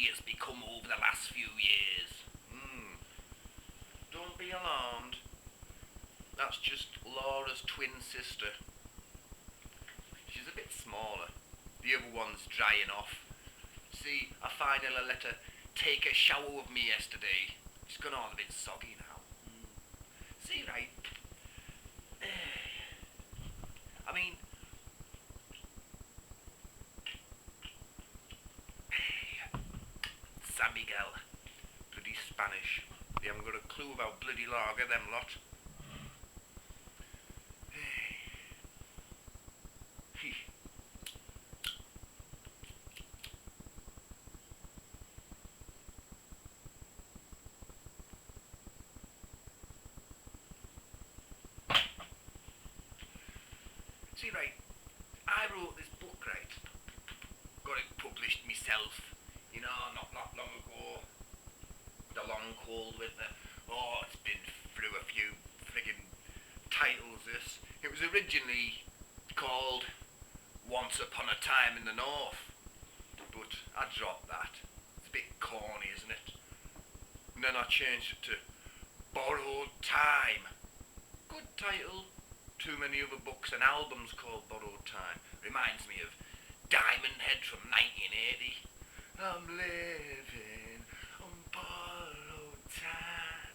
she has become over the last few years. Don't be alarmed. That's just Laura's twin sister. She's a bit smaller. The other one's drying off. See, I finally let her take a shower with me yesterday. She's gone all a bit soggy now. See, right? I mean, San Miguel. Bloody Spanish. They haven't got a clue about bloody lager, them lot. See, right, I wrote this book, right? Got it published myself, not long ago. The long cold winter. Oh, it's been through a few friggin' titles, this. It was originally called Once Upon a Time in the North, but I dropped that. It's a bit corny, isn't it? And then I changed it to Borrowed Time. Good title. Too many other books and albums called Borrowed Time. Reminds me of Diamond Head from 1980. I'm living on borrowed time.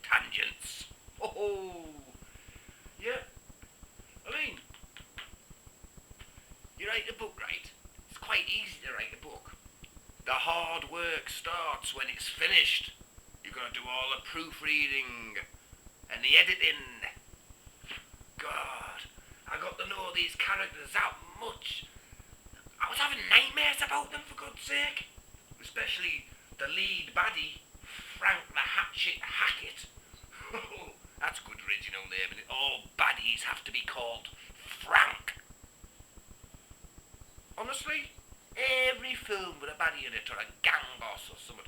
Tangents. Oh, yeah. I mean, you write a book, right? It's quite easy to write a book. The hard work starts when it's finished. You're going to do all the proofreading and the editing. God, I got to know these characters that much. I was having nightmares about them, for God's sake. Especially the lead baddie, Frank the Hatchet Hackett. That's a good original name, and all baddies have to be called Frank. Honestly, every film with a baddie in it, or a gang boss or something,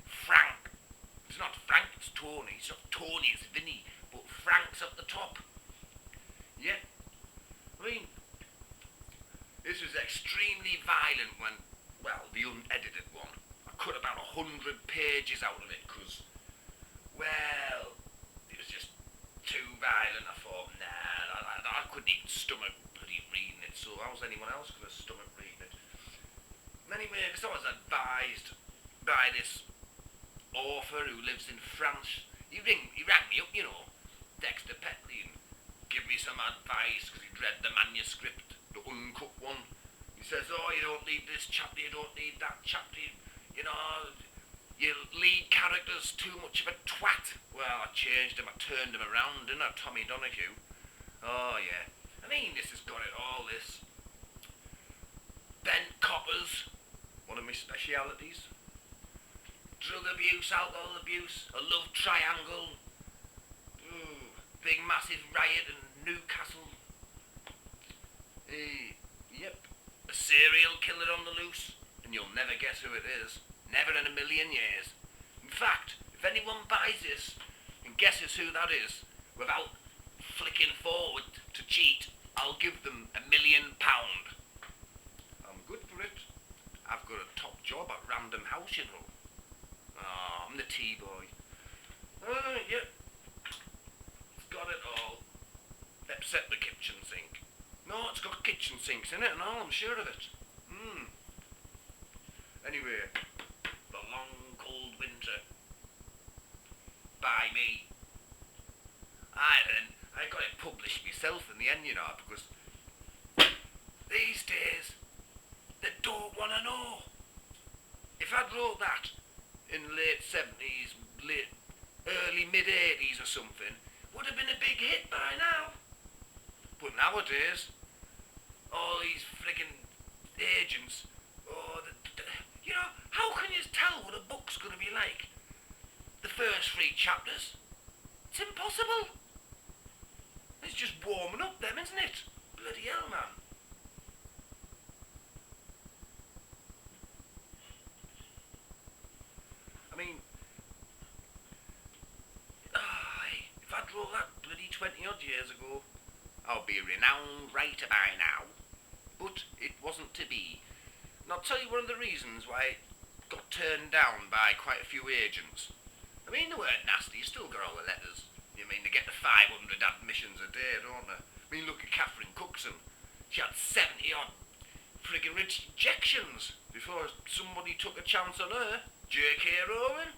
Frank. It's not Frank, it's Tony. It's not Tony, it's Vinny, but Frank's at the top. Yeah. I mean, this was extremely violent when, well, the unedited one. I cut about 100 pages out of it because, well, it was just too violent. I thought, nah, I couldn't even stomach bloody reading it, so how was anyone else going to stomach reading it? Anyway, because I was advised by this author who lives in France. He rang me up, Dexter Petley, and give me some advice because he'd read the manuscript, the uncut one. He says, oh, you don't need this chapter, you don't need that chapter, your lead character's too much of a twat. Well, I changed him, I turned him around, didn't I, Tommy Donahue? Oh, yeah. I mean, this has got it all, this. Bent coppers, one of my specialities. Drug abuse, alcohol abuse, a love triangle. Big massive riot in Newcastle. Yep. A serial killer on the loose, and you'll never guess who it is. Never in a million years. In fact, if anyone buys this and guesses who that is, without flicking forward to cheat, I'll give them £1 million. I'm good for it. I've got a top job at Random House, I'm the T-boy. Yep. Got it all, except the kitchen sink. No, it's got kitchen sinks in it and all, I'm sure of it. Anyway, The Long Cold Winter. By me. I got it published myself in the end, because these days, they don't want to know. If I'd wrote that in late 70s, early mid-80s or something, would have been a big hit by now. But nowadays, all these friggin' agents, how can you tell what a book's going to be like? The first 3 chapters? It's impossible. It's just warming up them, isn't it? Bloody hell, man. I mean, if I'd wrote that bloody 20 odd years ago, I'll be a renowned writer by now. But it wasn't to be. And I'll tell you one of the reasons why it got turned down by quite a few agents. I mean, they weren't nasty, you still got all the letters. You mean, they get the 500 admissions a day, don't they? I mean, look at Catherine Cookson. She had 70 odd friggin' rejections before somebody took a chance on her. J.K. Rowling,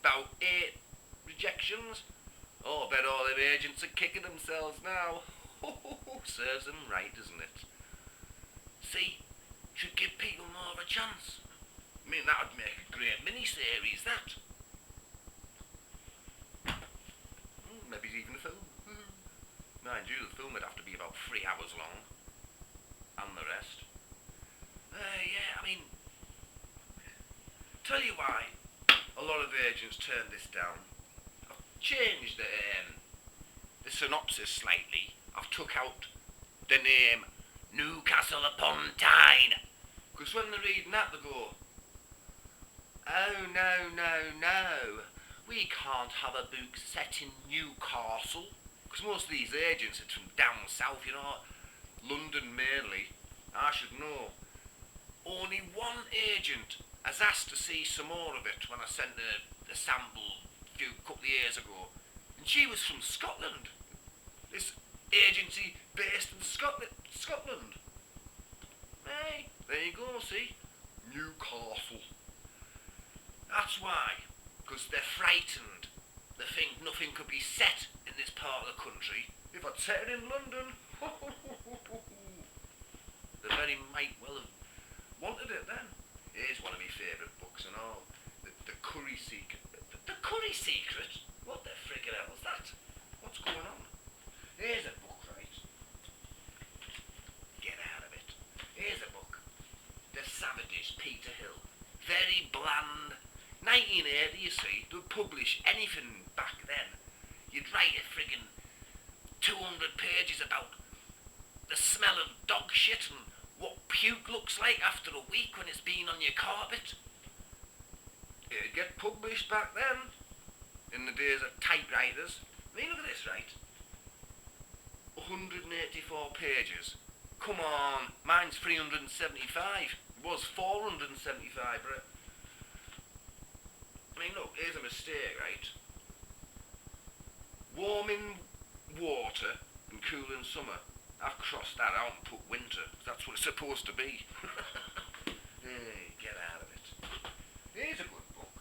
about 8 rejections. Oh, I bet all them agents are kicking themselves now. Serves them right, doesn't it? See, should give people more of a chance. I mean, that would make a great mini-series, that. Maybe even a film. Mind you, the film would have to be about 3 hours long. And the rest. Yeah, I mean, tell you why a lot of agents turned this down. I've changed the synopsis slightly. I've took out the name Newcastle upon Tyne. Because when they're reading that, they go, oh, no. We can't have a book set in Newcastle. Because most of these agents are from down south, you know, London mainly. I should know. Only one agent has asked to see some more of it when I sent a sample a couple of years ago. And she was from Scotland. This agency based in Scotland. Hey, there you go, see? Newcastle. That's why. Because they're frightened. They think nothing could be set in this part of the country if I'd set it in London. They very might well have wanted it then. Here's one of my favourite books and all. The Curry Secret. The Curry Secret? What the friggin' hell was that? What's going on? Here's a book, right? Get out of it. Here's a book. The Savages, Peter Hill. Very bland. 1980, you see, they would publish anything back then. You'd write a friggin' 200 pages about the smell of dog shit and what puke looks like after a week when it's been on your carpet. It'd get published back then, in the days of typewriters. I mean, look at this, right? 184 pages. Come on, mine's 375. It was 475, right? I mean, look, here's a mistake, right? Warm in water and cool in summer. I've crossed that out and put winter. That's what it's supposed to be. Hey, get out of it. Here's a good book.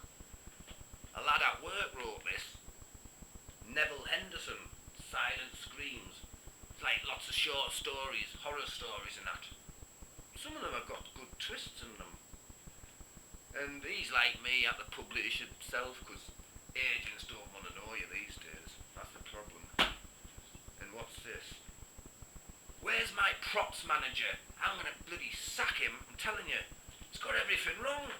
A lad at work wrote this. Neville Henderson, Silent Screams. It's like lots of short stories, horror stories and that. Some of them have got good twists in them. And he's like me at the publish himself, because agents don't want to know you these days. That's the problem. And what's this? Where's my props manager? I'm going to bloody sack him. I'm telling you. He's got everything wrong.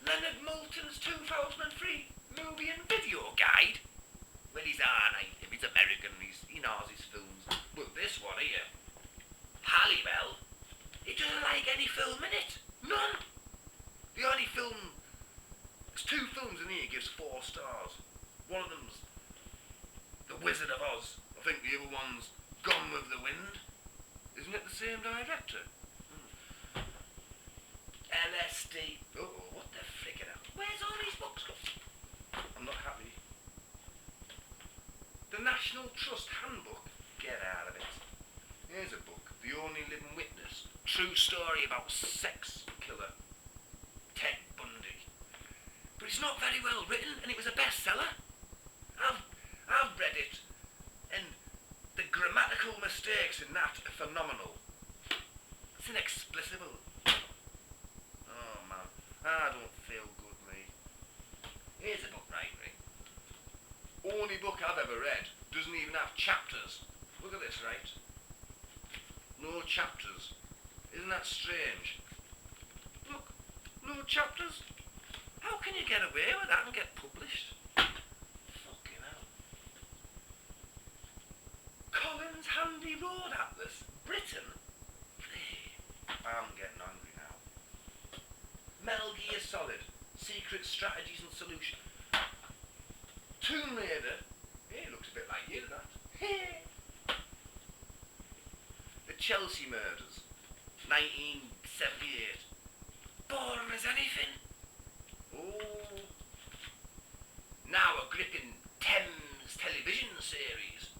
Leonard Moulton's 2003 movie and video guide. Well, he's alright. If he's American, he knows his films. But this one here, Halliwell, he doesn't like any film in it. None. The only film, there's 2 films in here he gives 4 stars. One of them's The Wizard of Oz. I think the other one's Gone with the Wind. Isn't it the same director? LSD. Oh, what the friggin' hell? Where's all these books gone? I'm not happy. The National Trust Handbook. Get out of it. Here's a book. The Only Living Witness. True story about sex killer Ted Bundy. But it's not very well written, and it was a bestseller. I've read it, and the grammatical mistakes in that are phenomenal. It's inexplicable. Oh man, I don't feel good, mate. Here's a book, right? Only book I've ever read doesn't even have chapters. Look at this, right? No chapters. Isn't that strange? Look, no chapters. How can you get away with that and get published? Fucking hell. Collins Handy Road Atlas, Britain? I'm getting angry now. Metal Gear Solid, Secret Strategies and Solutions. Tomb Raider. Hey, looks a bit like you, that. Hey. The Chelsea Murders, 1978. boring as anything. Oh, now a gripping Thames television series.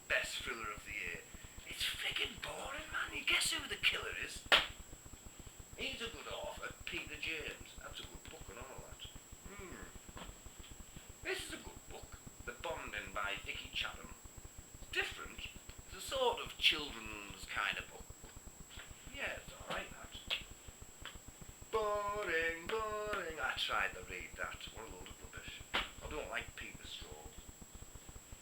Best thriller of the year. It's friggin' boring, man. You guess who the killer is? He's a good author, Peter James. That's a good book and all that. This is a good book. The Bonding by Vicky Chatham. It's different. It's a sort of children's kind of book. Yeah, it's alright, that. Boring, boring. I tried to read that. What a load of rubbish. I don't like Peter Straw.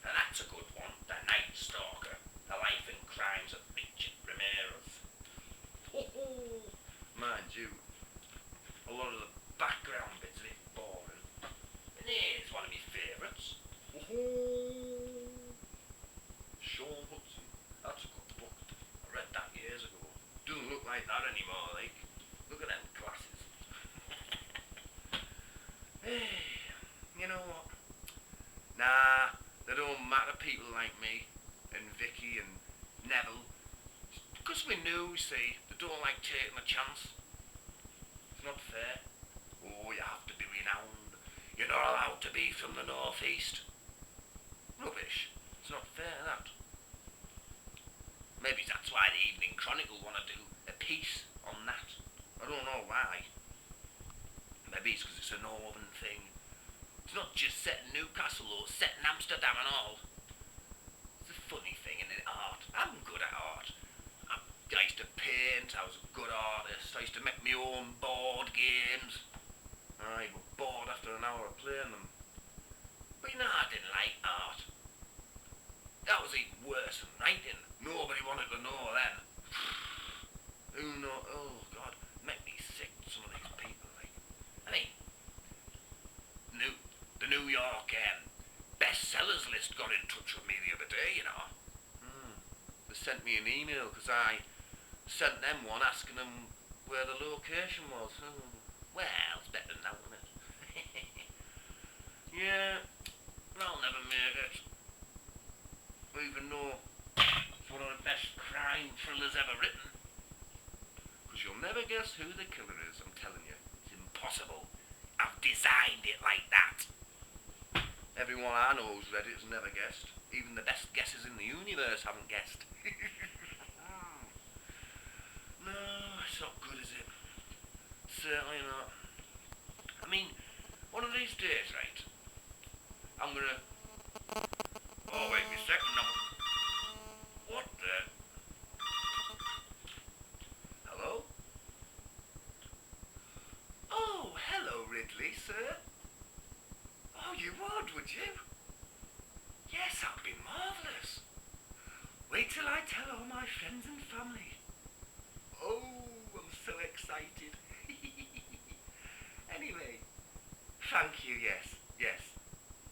And that's a good one. The Night Stalker. The Life and Crimes of Richard Ramirez. Ho-ho! Mind you, a lot of the background bits are a bit boring. And here's one of my favourites. Ho-ho! Sean Hudson. That's a good book. I read that years ago. Doesn't look like that anymore, like. Look at them glasses. Hey, you know what? Nah, they don't matter people like me and Vicky and Neville. Because we knew, see, they don't like taking a chance. It's not fair. Oh, you have to be renowned. You're not allowed to be from the northeast. Rubbish. It's not fair, that. Maybe that's why the Evening Chronicle want to do a piece on that. I don't know why. Maybe it's because it's a northern thing. It's not just set in Newcastle or set in Amsterdam and all. It's a funny thing, isn't it? Art. I'm good at art. I used to paint, I was a good artist, I used to make my own board games. I got bored after an hour of playing them. But you know, I didn't like art. That was even worse than writing. Nobody wanted to know then. Who know? Oh God, make me sick. Some of these people, like. I mean, the New York bestsellers list got in touch with me the other day. You know, they sent me an email because I sent them one asking them where the location was. Well, it's better than that, isn't it? Yeah, I'll never make it. Even though it's one of the best crime thrillers ever written. Because you'll never guess who the killer is, I'm telling you. It's impossible. I've designed it like that. Everyone I know who's read it has never guessed. Even the best guessers in the universe haven't guessed. No, it's not good, is it? Certainly not. I mean, one of these days, right, I'm gonna... Oh, wait a second now. What the... Hello? Oh, hello, Ridley, sir. Oh, you would you? Yes, that'd be marvellous. Wait till I tell all my friends and family. Oh, I'm so excited. Anyway, thank you, yes.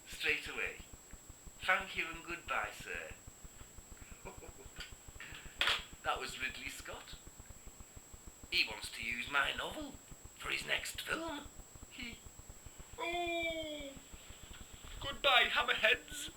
Straight away. Thank you and goodbye, sir. That was Ridley Scott. He wants to use my novel for his next film. Oh, goodbye, hammerheads.